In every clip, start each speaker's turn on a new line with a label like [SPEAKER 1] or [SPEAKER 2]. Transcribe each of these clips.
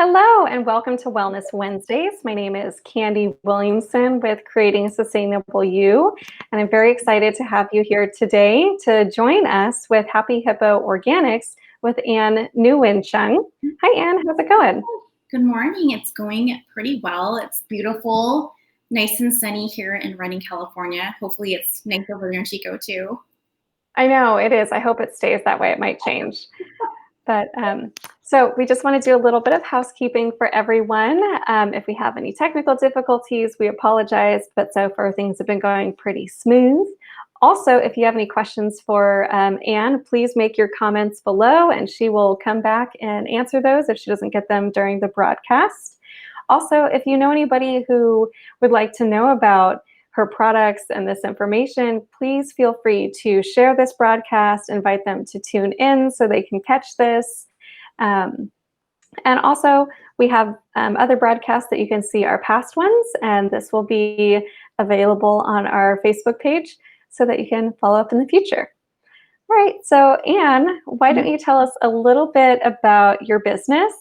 [SPEAKER 1] Hello and welcome to Wellness Wednesdays. My name is Candi Williamson with Creating Sustainable You, and I'm very excited to have you here today to join us with Happi Hippo Organics with Anne Nguyen-Chung. Hi Anne, how's it going?
[SPEAKER 2] Good morning. It's going pretty well. It's beautiful, nice and sunny here in Redding, California. Hopefully it's nice over there in Chico too.
[SPEAKER 1] I know it is. I hope it stays that way. It might change. But so we just want to do a little bit of housekeeping for everyone. If we have any technical difficulties, we apologize, but so far things have been going pretty smooth. Also, if you have any questions for Anne, please make your comments below and she will come back and answer those if she doesn't get them during the broadcast. Also, if you know anybody who would like to know about her products and this information, please feel free to share this broadcast, invite them to tune in so they can catch this. And also, we have other broadcasts that you can see our past ones, and this will be available on our Facebook page so that you can follow up in the future. All right, so Anne, why don't you tell us a little bit about your business,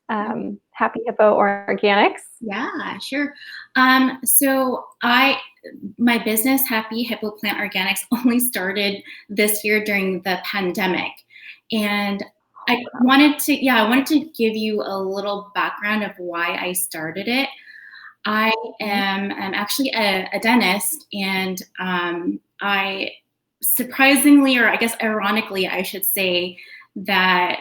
[SPEAKER 1] Happi Hippo Organics?
[SPEAKER 2] Yeah, sure. So my business, Happi Hippo Plant Organics, only started this year during the pandemic. And I wanted to give you a little background of why I started it. I am actually a dentist, and I surprisingly, or I guess ironically, I should say, that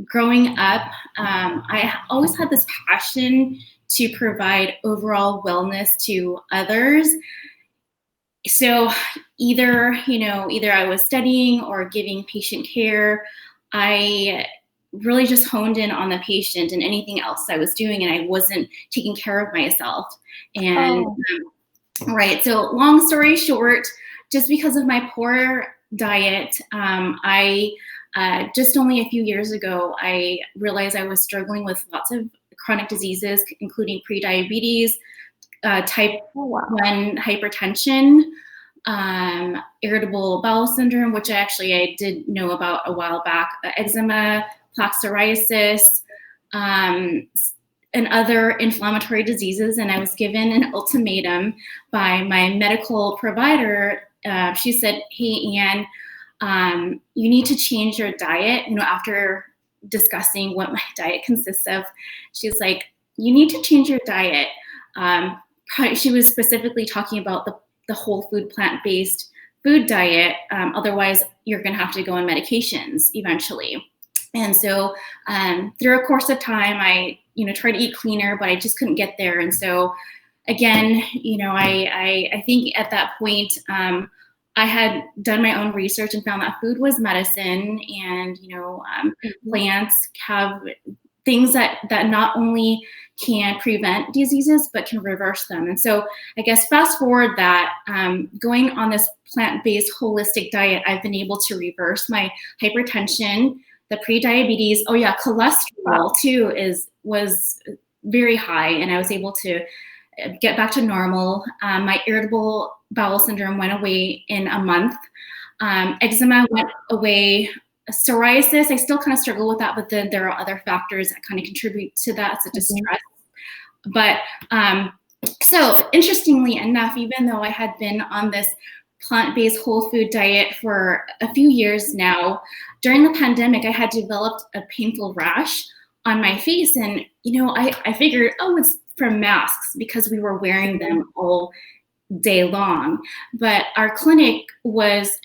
[SPEAKER 2] growing up, I always had this passion to provide overall wellness to others. So either I was studying or giving patient care, I really just honed in on the patient and anything else I was doing, and I wasn't taking care of myself. And right, so long story short, just because of my poor diet, I just only a few years ago, I realized I was struggling with lots of chronic diseases, including prediabetes, type 1 hypertension, irritable bowel syndrome, which I did know about a while back, eczema, plaque psoriasis, and other inflammatory diseases. And I was given an ultimatum by my medical provider. She said, "Hey, Anne, you need to change your diet." After discussing what my diet consists of, she's like, "You need to change your diet." She was specifically talking about the whole food, plant-based food diet. Otherwise, you're going to have to go on medications eventually. And so through a course of time, I tried to eat cleaner, but I just couldn't get there. And so again, I think at that point, I had done my own research and found that food was medicine, and plants have things that not only can prevent diseases but can reverse them. And so I guess fast forward that, going on this plant-based holistic diet, I've been able to reverse my hypertension, the prediabetes. Oh yeah, cholesterol too was very high, and I was able to get back to normal. My irritable bowel syndrome went away in a month. Eczema went away. Psoriasis, I still kind of struggle with that, but then there are other factors that kind of contribute to that, such as stress. But so interestingly enough, even though I had been on this plant-based whole food diet for a few years now, during the pandemic, I had developed a painful rash on my face. And, I figured, it's from masks because we were wearing them all day long. But our clinic was,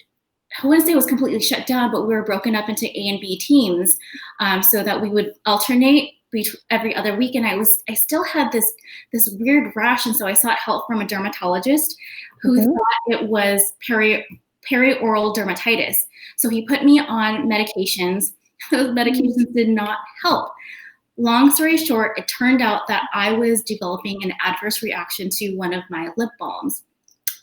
[SPEAKER 2] I wouldn't say it was completely shut down, but we were broken up into A and B teams, so that we would alternate every other week. And I still had this weird rash. And so I sought help from a dermatologist who thought it was perioral dermatitis. So he put me on medications. Those medications did not help. Long story short, it turned out that I was developing an adverse reaction to one of my lip balms.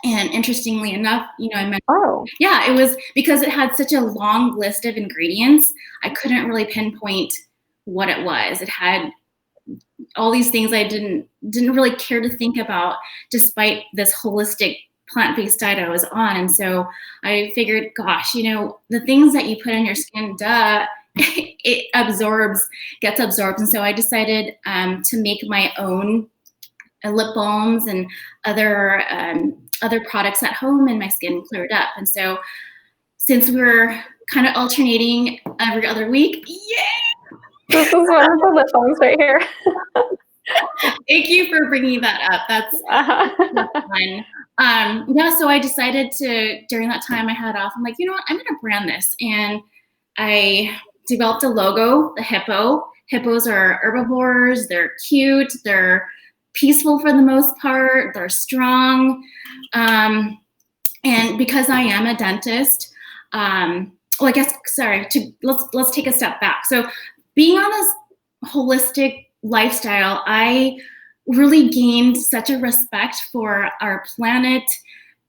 [SPEAKER 2] And interestingly enough, I mentioned, it was because it had such a long list of ingredients, I couldn't really pinpoint what it was. It had all these things I didn't really care to think about, despite this holistic plant-based diet I was on. And so I figured, gosh, the things that you put in your skin, it gets absorbed. And so I decided to make my own lip balms and other products at home, and my skin cleared up. And so since we're kind of alternating every other week, yay!
[SPEAKER 1] This is one of the lip balms right here.
[SPEAKER 2] Thank you for bringing that up. That's fun. Yeah, so I decided during that time I had off, I'm like, you know what, I'm gonna brand this. And I developed a logo, the hippo. Hippos are herbivores, they're cute, they're peaceful for the most part, they're strong. And because I am a dentist, well, I guess, sorry, let's take a step back. So being on this holistic lifestyle, I really gained such a respect for our planet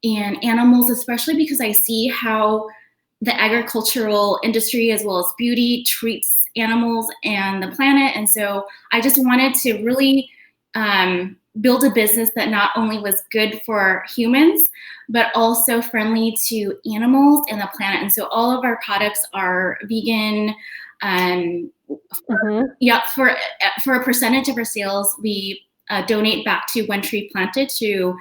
[SPEAKER 2] and animals, especially because I see how the agricultural industry as well as beauty treats animals and the planet. And so I just wanted to really build a business that not only was good for humans, but also friendly to animals and the planet. And so all of our products are vegan. For a percentage of our sales, we donate back to One Tree Planted to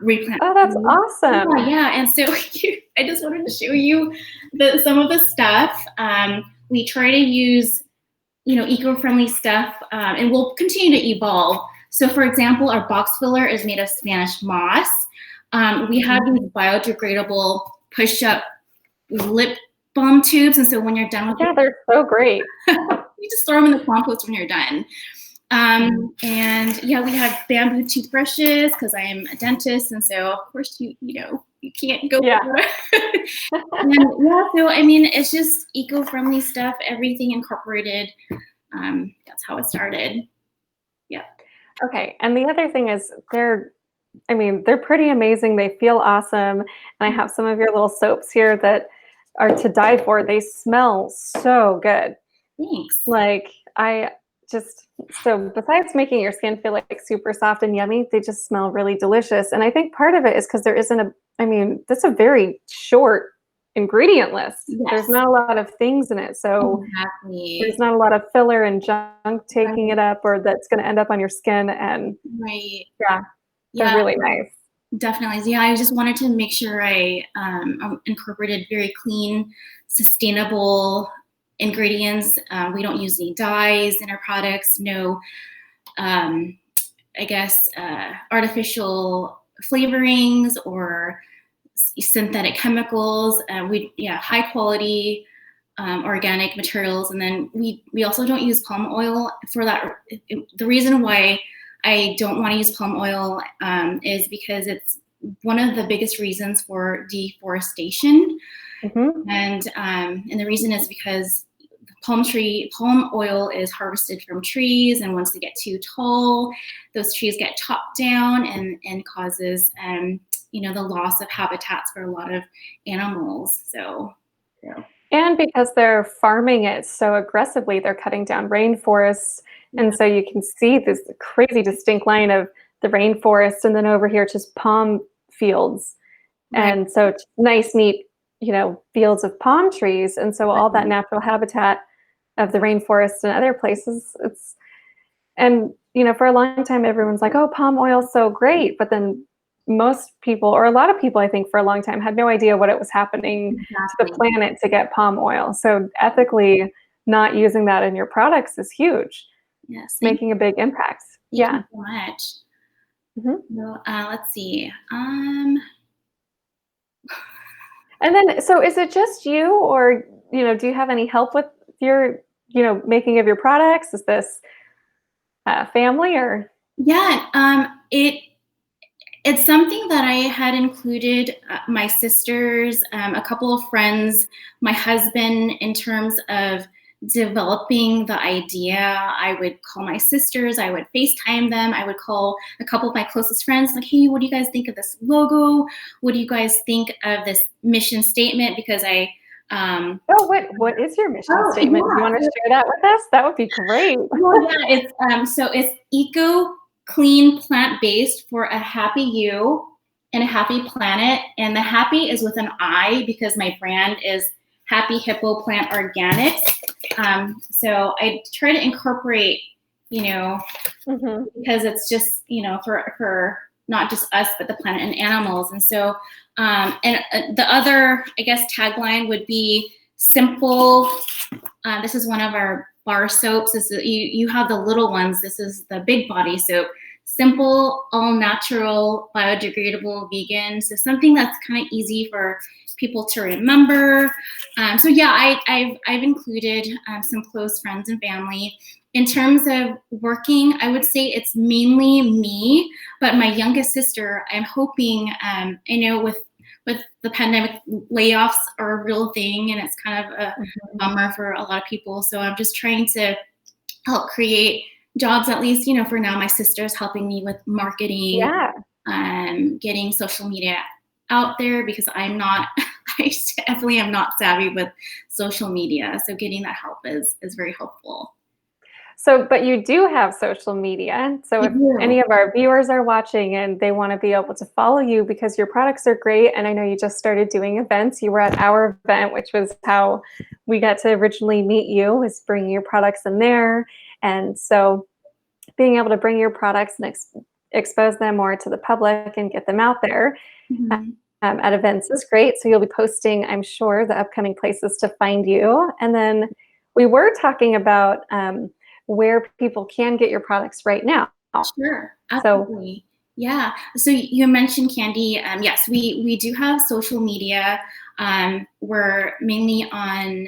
[SPEAKER 2] replant.
[SPEAKER 1] Oh, that's awesome.
[SPEAKER 2] Yeah. And so I just wanted to show you some of the stuff. We try to use, eco-friendly stuff, and we'll continue to evolve. So for example, our box filler is made of Spanish moss. We have these biodegradable push-up lip balm tubes. And so when you're done with
[SPEAKER 1] it, they're so great.
[SPEAKER 2] You just throw them in the compost when you're done. And yeah, we have bamboo toothbrushes because I am a dentist. And so of course you can't go.
[SPEAKER 1] Yeah.
[SPEAKER 2] And yeah, so I mean, it's just eco-friendly stuff, everything incorporated. That's how it started. Yeah.
[SPEAKER 1] Okay. And the other thing is they're pretty amazing. They feel awesome. And I have some of your little soaps here that are to die for. They smell so good.
[SPEAKER 2] Thanks.
[SPEAKER 1] So besides making your skin feel like super soft and yummy, they just smell really delicious. And I think part of it is because there isn't that's a very short ingredient list.
[SPEAKER 2] Yes.
[SPEAKER 1] There's not a lot of things in it. So
[SPEAKER 2] exactly.
[SPEAKER 1] There's not a lot of filler and junk taking it up, or that's going to end up on your skin. And
[SPEAKER 2] right.
[SPEAKER 1] Yeah. They're really nice.
[SPEAKER 2] Definitely. Yeah, I just wanted to make sure I incorporated very clean, sustainable ingredients. We don't use any dyes in our products. No, artificial flavorings or synthetic chemicals. High quality organic materials. And then we also don't use palm oil for that. The reason why I don't want to use palm oil is because it's one of the biggest reasons for deforestation.
[SPEAKER 1] Mm-hmm.
[SPEAKER 2] And the reason is because palm oil is harvested from trees, and once they get too tall, those trees get chopped down and causes the loss of habitats for a lot of animals. So yeah.
[SPEAKER 1] And because they're farming it so aggressively, they're cutting down rainforests. And so you can see this crazy distinct line of the rainforest, and then over here just palm fields. Right. And so it's nice, neat, fields of palm trees. And so all that natural habitat of the rainforest and other places, for a long time, everyone's like, oh, palm oil's so great. But then most people, or a lot of people, I think for a long time, had no idea what it was happening to the planet to get palm oil. So ethically not using that in your products is huge.
[SPEAKER 2] Yes.
[SPEAKER 1] Making a big impact.
[SPEAKER 2] Thank you so much.
[SPEAKER 1] Mm-hmm.
[SPEAKER 2] So, let's see.
[SPEAKER 1] And then, so is it just you, or, do you have any help with your, making of your products? Is this family or?
[SPEAKER 2] Yeah, it's something that I had included my sisters, a couple of friends, my husband, in terms of developing the idea. I would call my sisters, I would FaceTime them, I would call a couple of my closest friends, like, hey, what do you guys think of this logo? What do you guys think of this mission statement? Because
[SPEAKER 1] what is your mission statement?
[SPEAKER 2] Yeah.
[SPEAKER 1] Do you want to share that with us? That would be great.
[SPEAKER 2] Well, yeah, it's eco, clean, plant-based for a happy you and a happy planet. And the happy is with an I, because my brand is Happi Hippo Plant Organics. So I try to incorporate, because it's just, for not just us, but the planet and animals. And so, the other, I guess, tagline would be simple. This is one of our bar soaps. This is, you have the little ones. This is the big body soap. Simple, all natural, biodegradable, vegan. So something that's kind of easy for people to remember. So yeah, I've included some close friends and family. In terms of working, I would say it's mainly me, but my youngest sister, I'm hoping, I know with the pandemic, layoffs are a real thing, and it's kind of a bummer for a lot of people. So I'm just trying to help create jobs, at least, for now. My sister's helping me with marketing, getting social media out there, because I definitely am not savvy with social media. So getting that help is very helpful.
[SPEAKER 1] So, but you do have social media. So if any of our viewers are watching and they want to be able to follow you because your products are great, and I know you just started doing events. You were at our event, which was how we got to originally meet you, was bringing your products in there. And so being able to bring your products and expose them more to the public and get them out there at events is great. So you'll be posting, I'm sure, the upcoming places to find you. And then we were talking about where people can get your products right now.
[SPEAKER 2] Sure, absolutely. Yeah. So you mentioned Candi. Yes, we do have social media. We're mainly on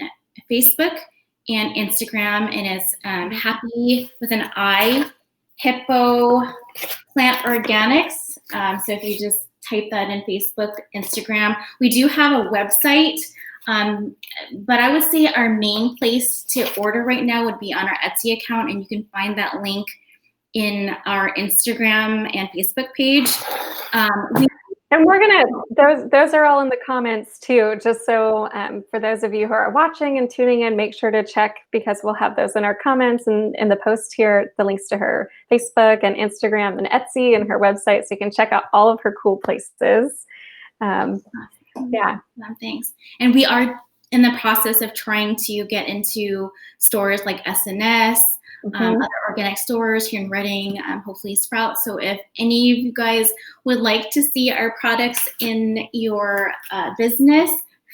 [SPEAKER 2] Facebook and Instagram, and it's Happi with an I, Hippo Plant Organics. So if you just type that in Facebook, Instagram, we do have a website. But I would say our main place to order right now would be on our Etsy account, and you can find that link in our Instagram and Facebook page.
[SPEAKER 1] And we're gonna, those are all in the comments too, just so for those of you who are watching and tuning in, make sure to check, because we'll have those in our comments and in the post here, the links to her Facebook and Instagram and Etsy and her website, so you can check out all of her cool places. Yeah.
[SPEAKER 2] Thanks. And we are in the process of trying to get into stores like S&S, other organic stores here in Reading, hopefully Sprout. So if any of you guys would like to see our products in your business,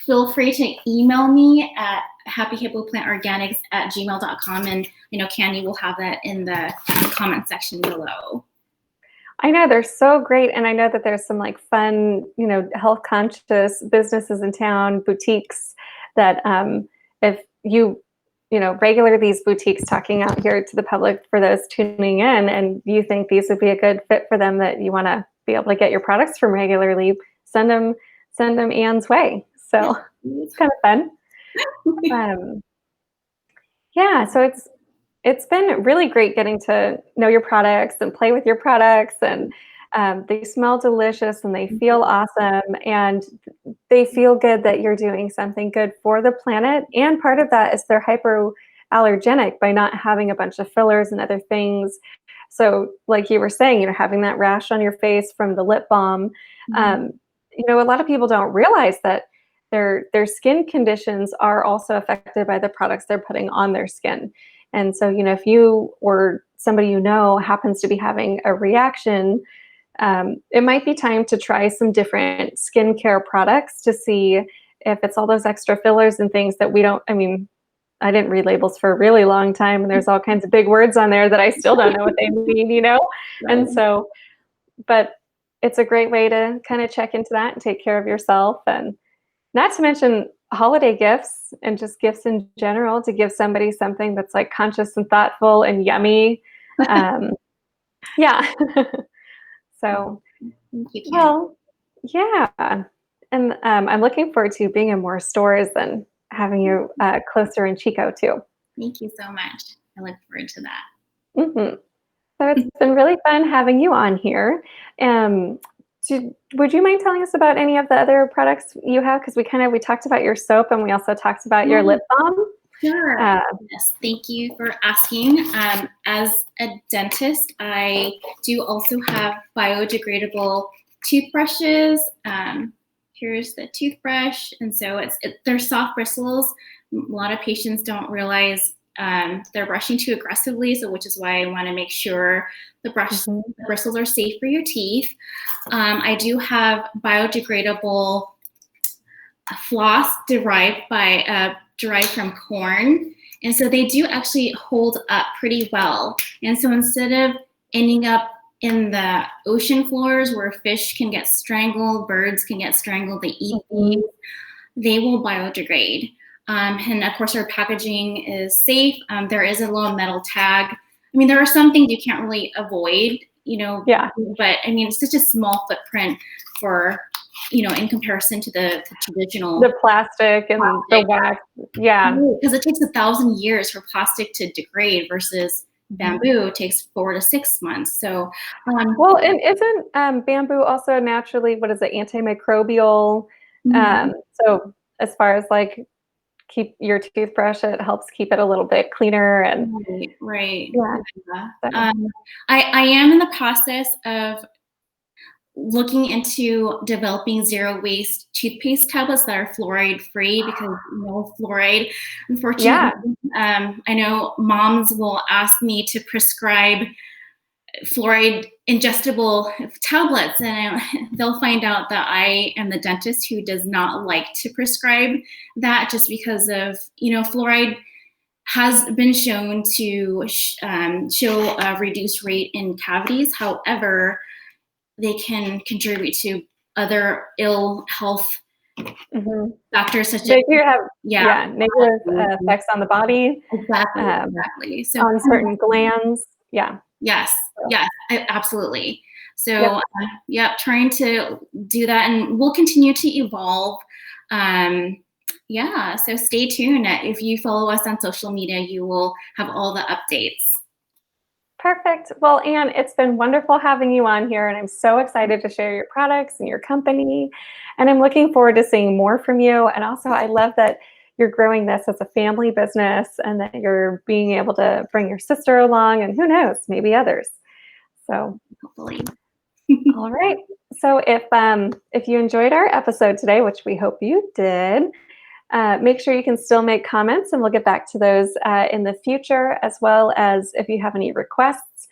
[SPEAKER 2] feel free to email me at happyhippoplantorganics@gmail.com. And Candi will have that in the comment section below.
[SPEAKER 1] I know, they're so great. And I know that there's some like fun, health conscious businesses in town, boutiques that if you, regular these boutiques talking out here to the public for those tuning in, and you think these would be a good fit for them, that you want to be able to get your products from regularly, send them Anne's way. So it's kind of fun. Yeah, so it's been really great getting to know your products and play with your products, and they smell delicious and they feel awesome, and they feel good that you're doing something good for the planet. And part of that is they're hypoallergenic by not having a bunch of fillers and other things. So like you were saying, having that rash on your face from the lip balm, a lot of people don't realize that their skin conditions are also affected by the products they're putting on their skin. And so, if you or somebody happens to be having a reaction, it might be time to try some different skincare products to see if it's all those extra fillers and things that we don't, I didn't read labels for a really long time, and there's all kinds of big words on there that I still don't know what they mean, Right. And so, but it's a great way to kind of check into that and take care of yourself. And not to mention holiday gifts and just gifts in general, to give somebody something that's like conscious and thoughtful and yummy. Yeah. So, well, yeah. And I'm looking forward to being in more stores and having you closer in Chico too.
[SPEAKER 2] Thank you so much. I look forward to that.
[SPEAKER 1] So it's been really fun having you on here. Would you mind telling us about any of the other products you have? Because we talked about your soap, and we also talked about your lip balm.
[SPEAKER 2] Sure. Yes, thank you for asking. As a dentist, I do also have biodegradable toothbrushes, here's the toothbrush. And so they're soft bristles. A lot of patients don't realize they're brushing too aggressively, so which is why I want to make sure the bristles are safe for your teeth. I do have biodegradable floss derived from corn, and so they do actually hold up pretty well. And so instead of ending up in the ocean floors where fish can get strangled, birds can get strangled, they eat these, they will biodegrade. And of course, our packaging is safe. There is a little metal tag. I mean, there are some things you can't really avoid, but I mean, it's such a small footprint for, in comparison to the traditional.
[SPEAKER 1] The plastic and the wax. Yeah.
[SPEAKER 2] Because it takes 1,000 years for plastic to degrade versus bamboo takes 4 to 6 months. So,
[SPEAKER 1] well, and isn't bamboo also naturally, antimicrobial? So as far as like keep your toothbrush, it helps keep it a little bit cleaner and
[SPEAKER 2] right.
[SPEAKER 1] Yeah.
[SPEAKER 2] I am in the process of looking into developing zero waste toothpaste tablets that are fluoride free, because fluoride, unfortunately, I know moms will ask me to prescribe fluoride ingestible tablets, and they'll find out that I am the dentist who does not like to prescribe that, just because of, fluoride has been shown to show a reduced rate in cavities. However, they can contribute to other ill health factors such as
[SPEAKER 1] they do have negative effects on the body.
[SPEAKER 2] Exactly. So
[SPEAKER 1] on certain glands.
[SPEAKER 2] Yes, absolutely. So trying to do that, and we'll continue to evolve. So stay tuned. If you follow us on social media, you will have all the updates.
[SPEAKER 1] Perfect. Well, Anne, it's been wonderful having you on here, and I'm so excited to share your products and your company. And I'm looking forward to seeing more from you. And also, I love that you're growing this as a family business, and that you're being able to bring your sister along, and who knows, maybe others. So
[SPEAKER 2] hopefully.
[SPEAKER 1] All right. So if you enjoyed our episode today, which we hope you did, make sure you can still make comments, and we'll get back to those in the future, as well as if you have any requests,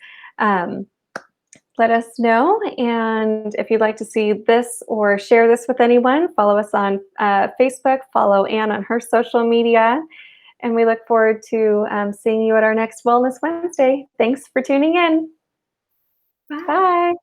[SPEAKER 1] let us know. And if you'd like to see this or share this with anyone, follow us on Facebook, follow Anne on her social media, and we look forward to seeing you at our next Wellness Wednesday. Thanks for tuning in.
[SPEAKER 2] Bye.
[SPEAKER 1] Bye.